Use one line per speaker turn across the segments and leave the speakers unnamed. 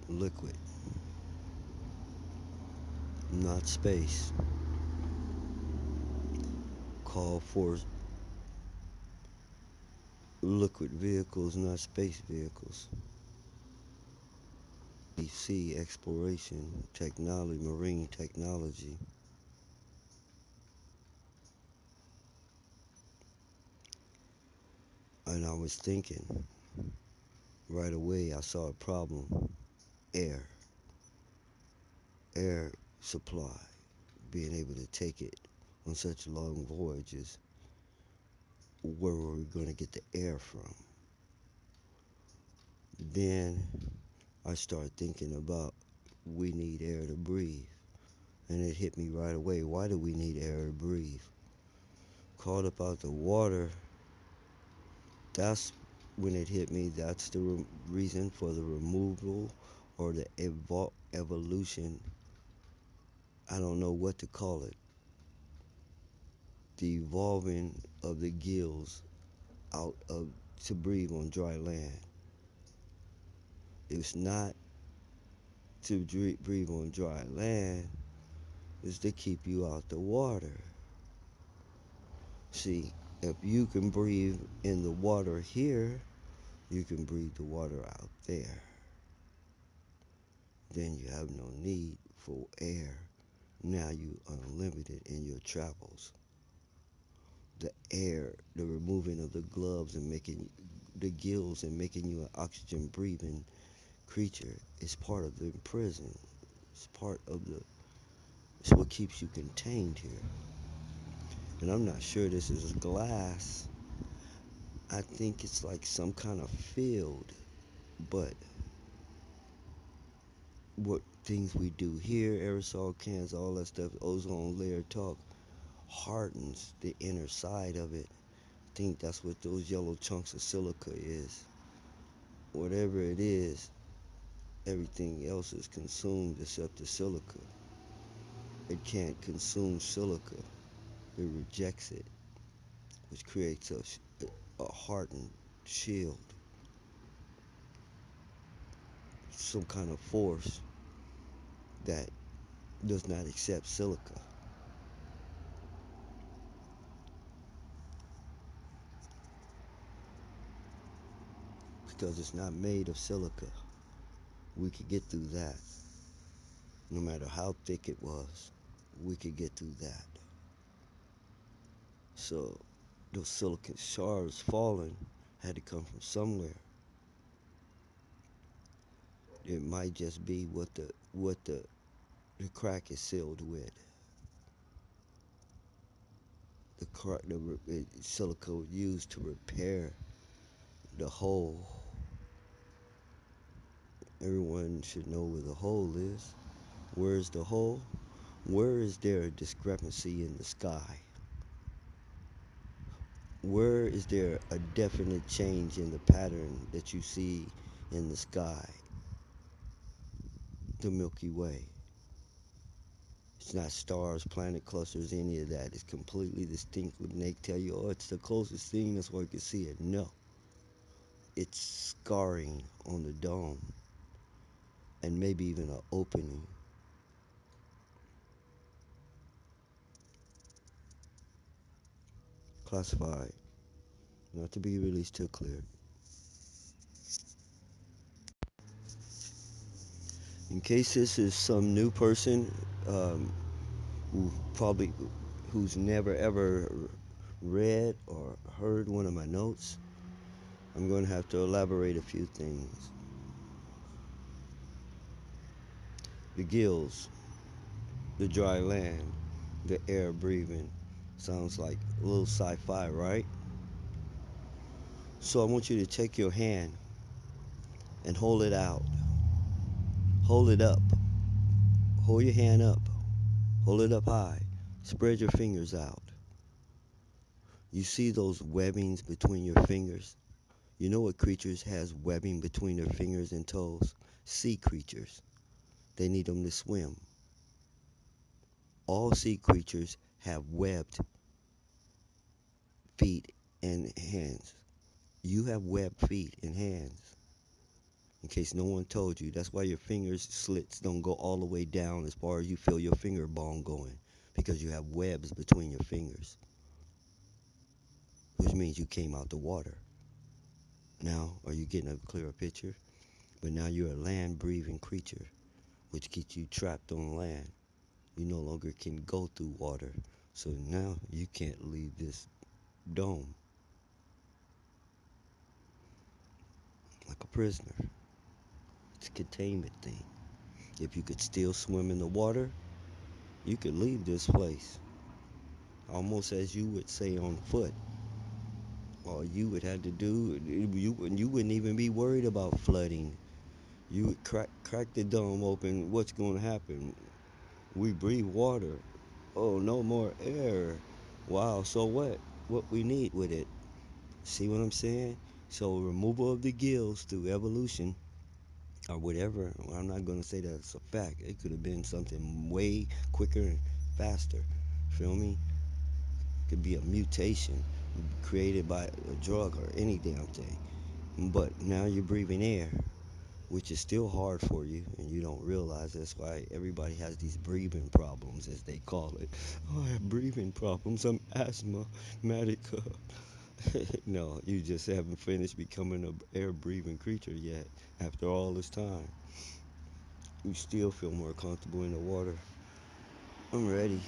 liquid, not space. Call for liquid vehicles, not space vehicles. Sea exploration, technology, marine technology. And I was thinking right away, I saw a problem. Air, air supply, being able to take it on such long voyages. Where were we going to get the air from? Then I started thinking about we need air to breathe. And it hit me right away. Why do we need air to breathe? Caught up out the water, that's when it hit me. That's the reason for the removal or the evolution. I don't know what to call it. The evolving of the gills out of to breathe on dry land. It's not to breathe on dry land. It's to keep you out the water. See, if you can breathe in the water here, you can breathe the water out there. Then you have no need for air. Now you unlimited in your travels. The air, the removing of the gloves and making the gills and making you an oxygen breathing creature is part of the prison. It's part of the. It's what keeps you contained here. And I'm not sure this is glass. I think it's like some kind of field, but what things we do here, aerosol cans, all that stuff, ozone layer talk, hardens the inner side of it. I think that's what those yellow chunks of silica is. Whatever it is, everything else is consumed except the silica. It can't consume silica. It rejects it, which creates a hardened shield, some kind of force that does not accept silica because it's not made of silica. We could get through that. No matter how thick it was, we could get through that. So those silicon shards falling had to come from somewhere. It might just be the crack is sealed with. The crack, silica used to repair the hole. Everyone should know where the hole is. Where is the hole? Where is there a discrepancy in the sky? Where is there a definite change in the pattern that you see in the sky? The Milky Way. It's not stars, planet clusters, any of that. It's completely distinct. When they tell you, oh, it's the closest thing, that's why you can see it. No. It's scarring on the dome and maybe even an opening. Classified, not to be released till cleared. In case this is some new person um, who probably who's never ever read or heard one of my notes, I'm going to have to elaborate a few things. The gills, the dry land, the air breathing. Sounds like a little sci-fi, right? So I want you to take your hand and hold it out. Hold it up. Hold your hand up. Hold it up high. Spread your fingers out. You see those webbings between your fingers? You know what creatures has webbing between their fingers and toes? Sea creatures. They need them to swim. All sea creatures have webbed feet and hands. You have webbed feet and hands. In case no one told you, that's why your fingers slits don't go all the way down as far as you feel your finger bone going, because you have webs between your fingers, which means you came out the water. Now, are you getting a clearer picture? But now you're a land breathing creature, which keeps you trapped on land. You no longer can go through water. So now you can't leave this dome like a prisoner. It's a containment thing. If you could still swim in the water, you could leave this place. Almost as you would say on foot. All you would have to do, you wouldn't even be worried about flooding. You would crack the dome open. What's going to happen? We breathe water. Oh, no more air. Wow, so what? What we need with it. See what I'm saying? So removal of the gills through evolution or whatever. Well, I'm not going to say that it's a fact. It could have been something way quicker and faster. Feel me? Could be a mutation created by a drug or any damn thing. But now you're breathing air, which is still hard for you, and you don't realize that's why everybody has these breathing problems, as they call it. Oh, I have breathing problems. I'm asthmatic. No, you just haven't finished becoming an air breathing creature yet. After all this time, you still feel more comfortable in the water. I'm ready.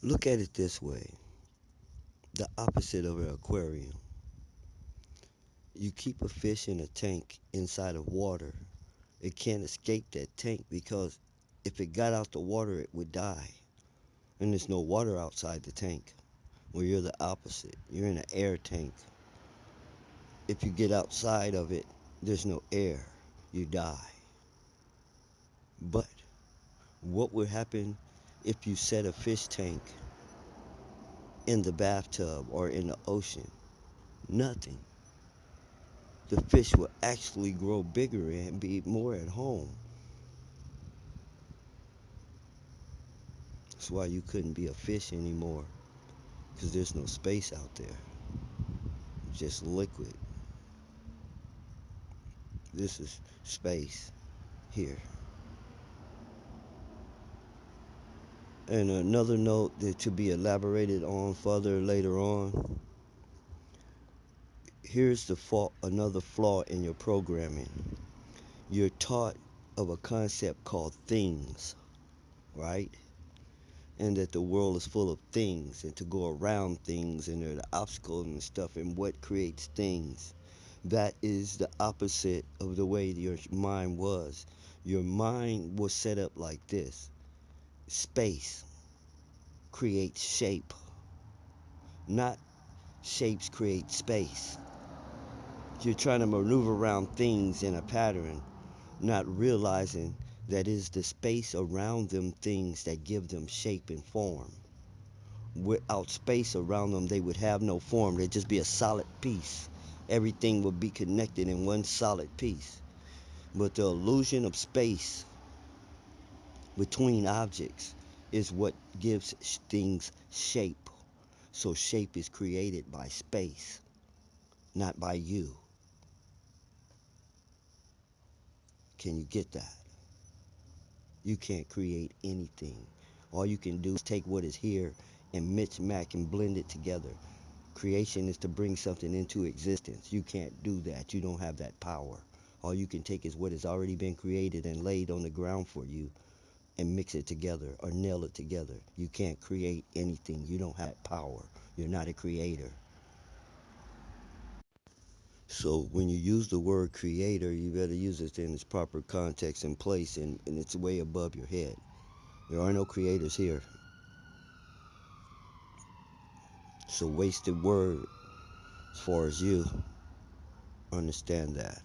Look at it this way, the opposite of an aquarium. You keep a fish in a tank inside of water. It can't escape that tank because if it got out the water, it would die. And there's no water outside the tank. Well, you're the opposite. You're in an air tank. If you get outside of it, there's no air. You die. But what would happen if you set a fish tank in the bathtub or in the ocean? Nothing. The fish will actually grow bigger and be more at home. That's why you couldn't be a fish anymore, because there's no space out there, just liquid. This is space here. And another note that to be elaborated on further later on, here's the fault, another flaw in your programming. You're taught of a concept called things, right? And that the world is full of things and to go around things and there are the obstacles and stuff and what creates things. That is the opposite of the way your mind was. Your mind was set up like this. Space creates shape, not shapes create space. You're trying to maneuver around things in a pattern, not realizing that it is the space around them things that give them shape and form. Without space around them, they would have no form. They'd just be a solid piece. Everything would be connected in one solid piece. But the illusion of space between objects is what gives things shape. So shape is created by space, not by you. Can you get that? You can't create anything. All you can do is take what is here and mix, match, and blend it together. Creation is to bring something into existence. You can't do that. You don't have that power. All you can take is what has already been created and laid on the ground for you and mix it together or nail it together. You can't create anything. You don't have power. You're not a creator. So when you use the word creator, you better use it in its proper context and place, and it's way above your head. There are no creators here. It's a wasted word as far as you understand that.